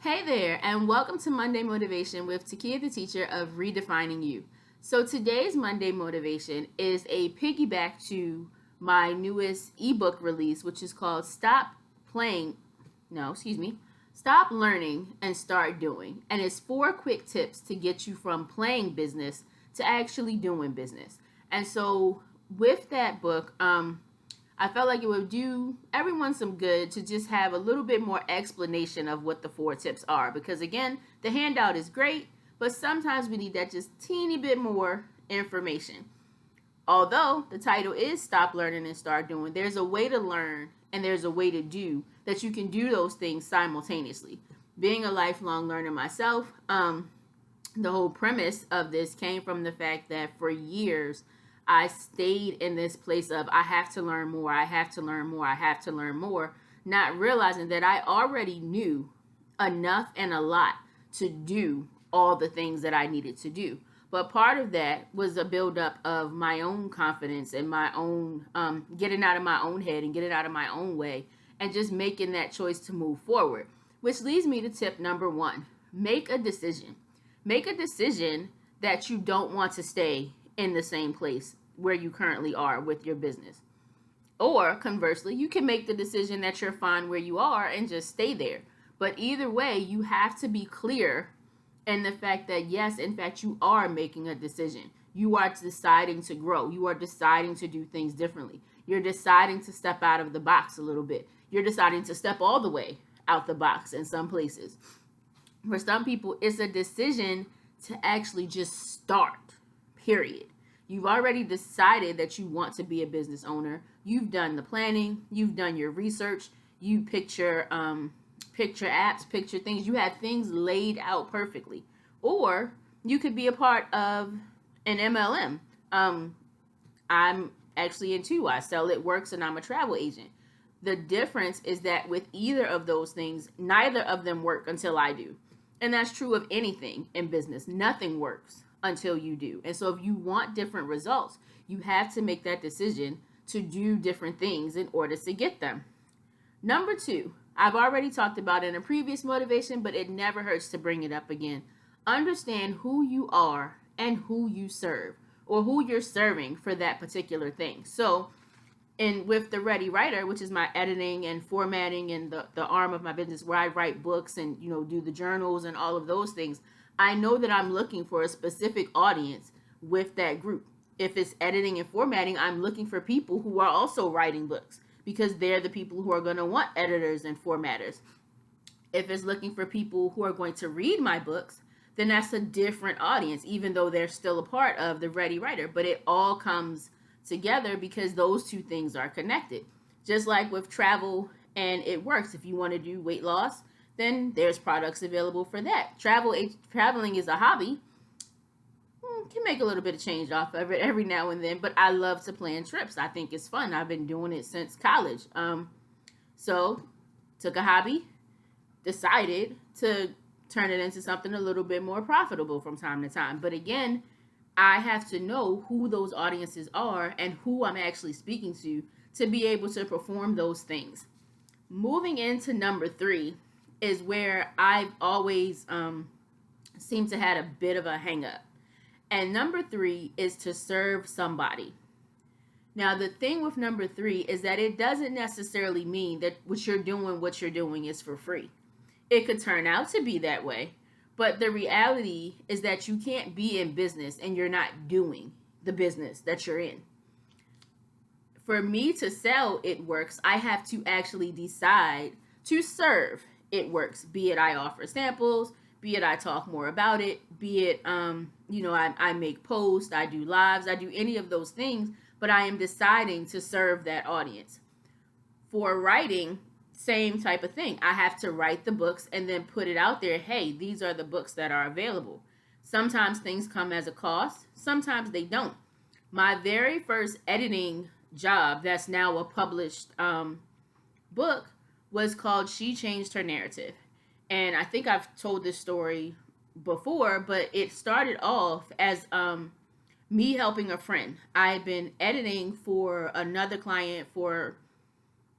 Hey there, and welcome to Monday Motivation with Takia, the teacher of Redefining You. So, today's Monday Motivation is a piggyback to my newest ebook release, which is called Stop Learning and Start Doing. And it's 4 quick tips to get you from playing business to actually doing business. And so, with that book, I felt like it would do everyone some good to just have a little bit more explanation of what the 4 tips are. Because again, the handout is great, but sometimes we need that just teeny bit more information. Although the title is Stop Learning and Start Doing, there's a way to learn and there's a way to do that you can do those things simultaneously. Being a lifelong learner myself, the whole premise of this came from the fact that for years I stayed in this place of I have to learn more, I have to learn more, I have to learn more, not realizing that I already knew enough and a lot to do all the things that I needed to do. But part of that was a buildup of my own confidence and my own getting out of my own head and getting out of my own way and just making that choice to move forward. Which leads me to tip number 1. Make a decision. Make a decision that you don't want to stay in the same place where you currently are with your business. Or conversely, you can make the decision that you're fine where you are and just stay there. But either way, you have to be clear in the fact that, yes, in fact, you are making a decision. You are deciding to grow. You are deciding to do things differently. You're deciding to step out of the box a little bit. You're deciding to step all the way out the box in some places. For some people, it's a decision to actually just start, period. You've already decided that you want to be a business owner. You've done the planning. You've done your research. You picture apps, picture things. You have things laid out perfectly. Or you could be a part of an MLM. I'm actually in 2. I sell It Works and I'm a travel agent. The difference is that with either of those things, neither of them work until I do. And that's true of anything in business. Nothing works until you do. And so if you want different results, you have to make that decision to do different things in order to get them. Number 2, I've already talked about it in a previous motivation, but it never hurts to bring it up again. Understand who you are and who you serve, or who you're serving for that particular thing. So, and with the Ready Writer, which is my editing and formatting and the arm of my business where I write books and do the journals and all of those things, I know that I'm looking for a specific audience with that group. If it's editing and formatting, I'm looking for people who are also writing books because they're the people who are going to want editors and formatters. If it's looking for people who are going to read my books, then that's a different audience, even though they're still a part of the Ready Writer. But it all comes together because those 2 things are connected. Just like with travel and It Works. If you want to do weight loss, then there's products available for that. Traveling is a hobby. Can make a little bit of change off of it every now and then, but I love to plan trips. I think it's fun. I've been doing it since college. So took a hobby, decided to turn it into something a little bit more profitable from time to time. But again, I have to know who those audiences are and who I'm actually speaking to be able to perform those things. Moving into number 3 is where I've always seemed to had a bit of a hang up. And number 3 is to serve somebody. Now, the thing with number 3 is that it doesn't necessarily mean that what you're doing is for free. It could turn out to be that way, but the reality is that you can't be in business and you're not doing the business that you're in. For me to sell It Works, I have to actually decide to serve It Works. Be it I offer samples, be it I talk more about it, be it, I make posts, I do lives, I do any of those things, but I am deciding to serve that audience. For writing, same type of thing. I have to write the books and then put it out there. Hey, these are the books that are available. Sometimes things come as a cost. Sometimes they don't. My very first editing job that's now a published book was called She Changed Her Narrative. And I think I've told this story before, but it started off as me helping a friend. I had been editing for another client for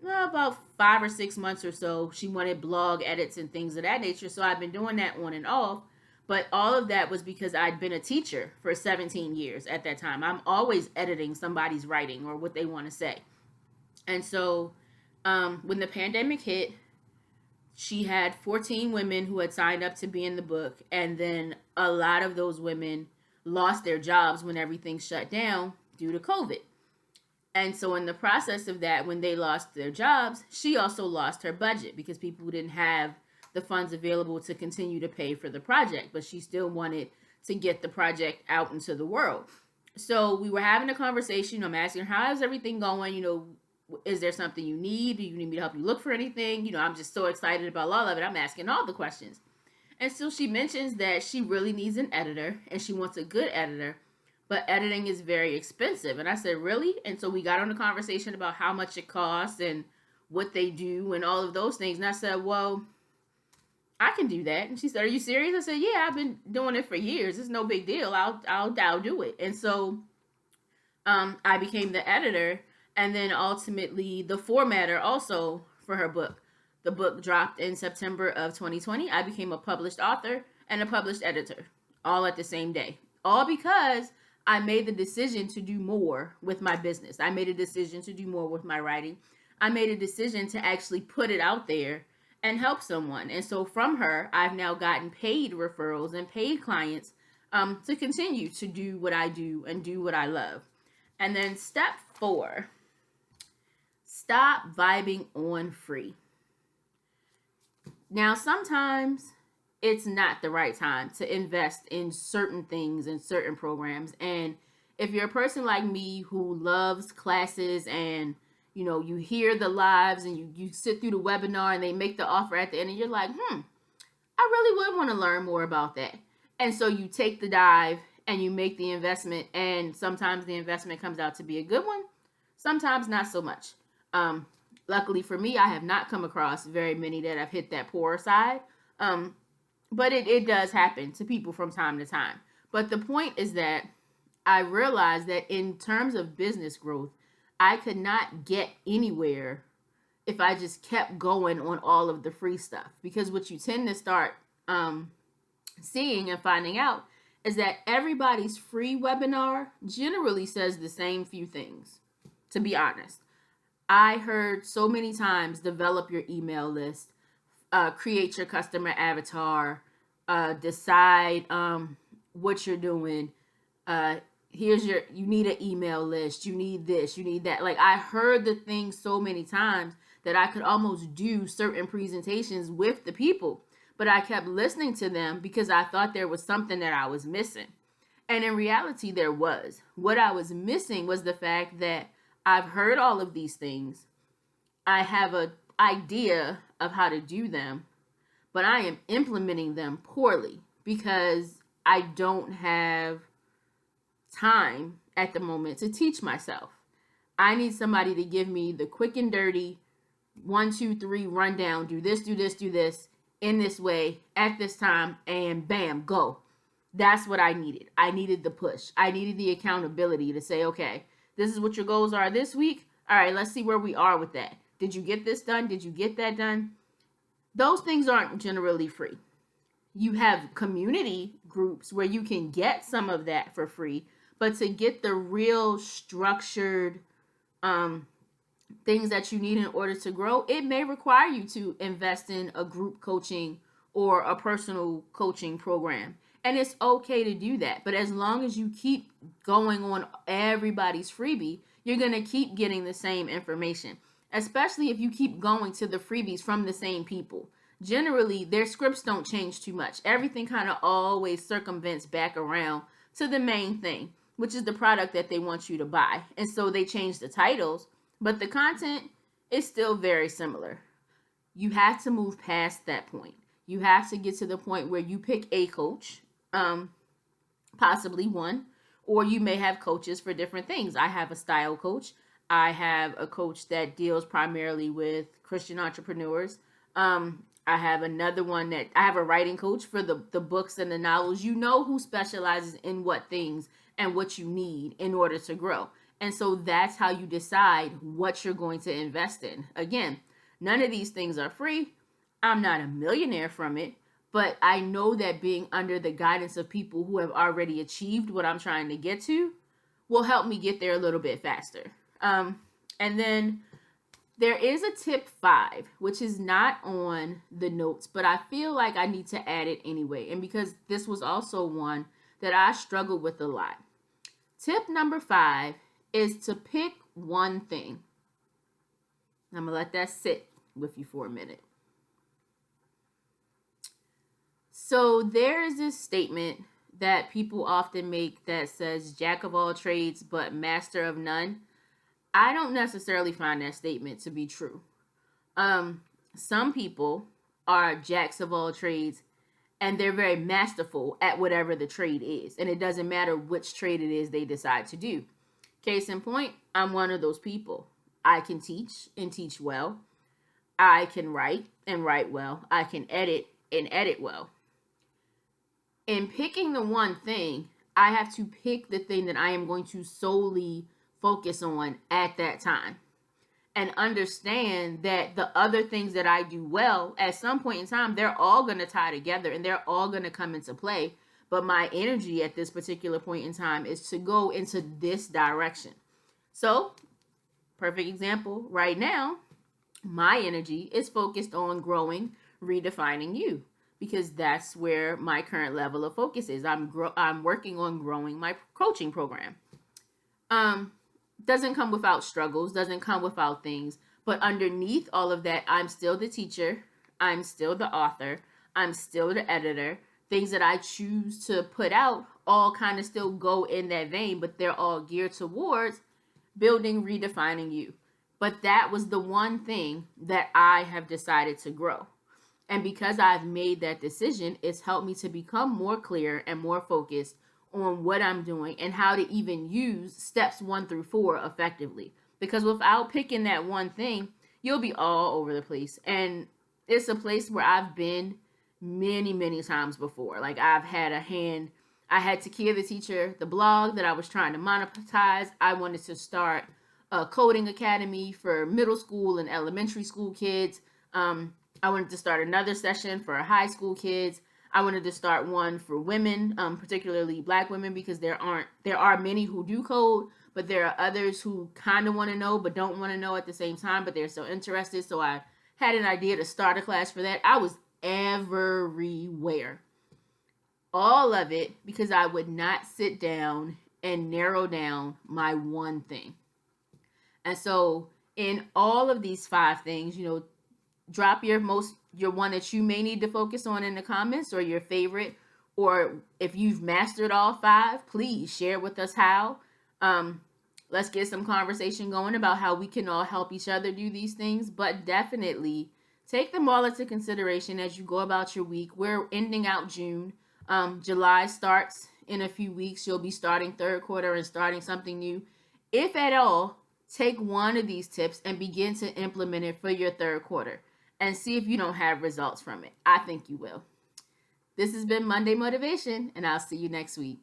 about 5 or 6 months or so, she wanted blog edits and things of that nature. So I've been doing that on and off. But all of that was because I'd been a teacher for 17 years at that time. I'm always editing somebody's writing or what they want to say. And so when the pandemic hit, she had 14 women who had signed up to be in the book. And then a lot of those women lost their jobs when everything shut down due to COVID. And so, in the process of that, when they lost their jobs, she also lost her budget because people didn't have the funds available to continue to pay for the project, but she still wanted to get the project out into the world. So, we were having a conversation. I'm asking her, how is everything going? Is there something you need? Do you need me to help you look for anything? I'm just so excited about all of it. I'm asking all the questions. And so she mentions that she really needs an editor and she wants a good editor, but editing is very expensive. And I said, really? And so we got on a conversation about how much it costs and what they do and all of those things. And I said, well, I can do that. And she said, are you serious? I said, yeah, I've been doing it for years. It's no big deal. I'll do it. And so I became the editor and then ultimately the formatter also for her book. The book dropped in September of 2020. I became a published author and a published editor all at the same day. All because I made the decision to do more with my business. I made a decision to do more with my writing. I made a decision to actually put it out there and help someone. And so from her, I've now gotten paid referrals and paid clients to continue to do what I do and do what I love. And then step 4, stop vibing on free. Now, sometimes it's not the right time to invest in certain things and certain programs. And if you're a person like me who loves classes and you hear the lives and you sit through the webinar and they make the offer at the end and you're like, I really would want to learn more about that. And so you take the dive and you make the investment, and sometimes the investment comes out to be a good one, sometimes not so much. Luckily for me, I have not come across very many that have hit that poor side. But it does happen to people from time to time. But the point is that I realized that in terms of business growth, I could not get anywhere if I just kept going on all of the free stuff. Because what you tend to start seeing and finding out is that everybody's free webinar generally says the same few things, to be honest. I heard so many times, develop your email list, create your customer avatar, decide what you're doing. You need an email list, you need this, you need that. Like, I heard the things so many times that I could almost do certain presentations with the people, but I kept listening to them because I thought there was something that I was missing. And in reality, there was. What I was missing was the fact that I've heard all of these things. I have an idea of how to do them, but I am implementing them poorly because I don't have time at the moment to teach myself. I need somebody to give me the quick and dirty 1, 2, 3 rundown. Do this, do this, do this in this way at this time, and bam, go. That's what I needed. I needed the push. I needed the accountability to say, okay, this is what your goals are this week. All right, let's see where we are with that. Did you get this done? Did you get that done? Those things aren't generally free. You have community groups where you can get some of that for free, but to get the real structured things that you need in order to grow, it may require you to invest in a group coaching or a personal coaching program. And it's okay to do that. But as long as you keep going on everybody's freebie, you're going to keep getting the same information, especially if you keep going to the freebies from the same people. Generally, their scripts don't change too much. Everything kind of always circumvents back around to the main thing, which is the product that they want you to buy. And so they change the titles, but the content is still very similar. You have to move past that point. You have to get to the point where you pick a coach, possibly one, or you may have coaches for different things. I have a style coach. I have a coach that deals primarily with Christian entrepreneurs. I have another one that I have a writing coach for the books and the novels. Who specializes in what things and what you need in order to grow. And so that's how you decide what you're going to invest in. Again, none of these things are free. I'm not a millionaire from it, but I know that being under the guidance of people who have already achieved what I'm trying to get to will help me get there a little bit faster. And then there is a tip 5, which is not on the notes, but I feel like I need to add it anyway. And because this was also one that I struggled with a lot. Tip number 5 is to pick one thing. I'm going to let that sit with you for a minute. So there is this statement that people often make that says jack of all trades but master of none. I don't necessarily find that statement to be true. Some people are jacks of all trades and they're very masterful at whatever the trade is. And it doesn't matter which trade it is they decide to do. Case in point, I'm one of those people. I can teach and teach well. I can write and write well. I can edit and edit well. In picking the one thing, I have to pick the thing that I am going to solely focus on at that time and understand that the other things that I do well at some point in time, they're all going to tie together and they're all going to come into play. But my energy at this particular point in time is to go into this direction. So, perfect example right now, my energy is focused on growing, redefining you, because that's where my current level of focus is. I'm working on growing my coaching program. Doesn't come without struggles, doesn't come without things, but underneath all of that, I'm still the teacher, I'm still the author, I'm still the editor. Things that I choose to put out all kind of still go in that vein, but they're all geared towards building, redefining you. But that was the one thing that I have decided to grow. And because I've made that decision, it's helped me to become more clear and more focused on what I'm doing and how to even use steps 1 through 4 effectively. Because without picking that one thing, you'll be all over the place. And it's a place where I've been many, many times before. Like I had Takia the Teacher, the blog that I was trying to monetize. I wanted to start a coding academy for middle school and elementary school kids. I wanted to start another session for high school kids. I wanted to start one for women, particularly Black women, because there are many who do code, but there are others who kind of want to know but don't want to know at the same time, but they're still interested. So I had an idea to start a class for that. I was everywhere. All of it because I would not sit down and narrow down my one thing. And so in all of these 5 things, drop your one that you may need to focus on in the comments, or your favorite, or if you've mastered all 5, please share with us how. Let's get some conversation going about how we can all help each other do these things, but definitely take them all into consideration as you go about your week. We're ending out June. July starts in a few weeks. You'll be starting 3rd quarter and starting something new. If at all, take one of these tips and begin to implement it for your 3rd quarter and see if you don't have results from it. I think you will. This has been Monday Motivation, and I'll see you next week.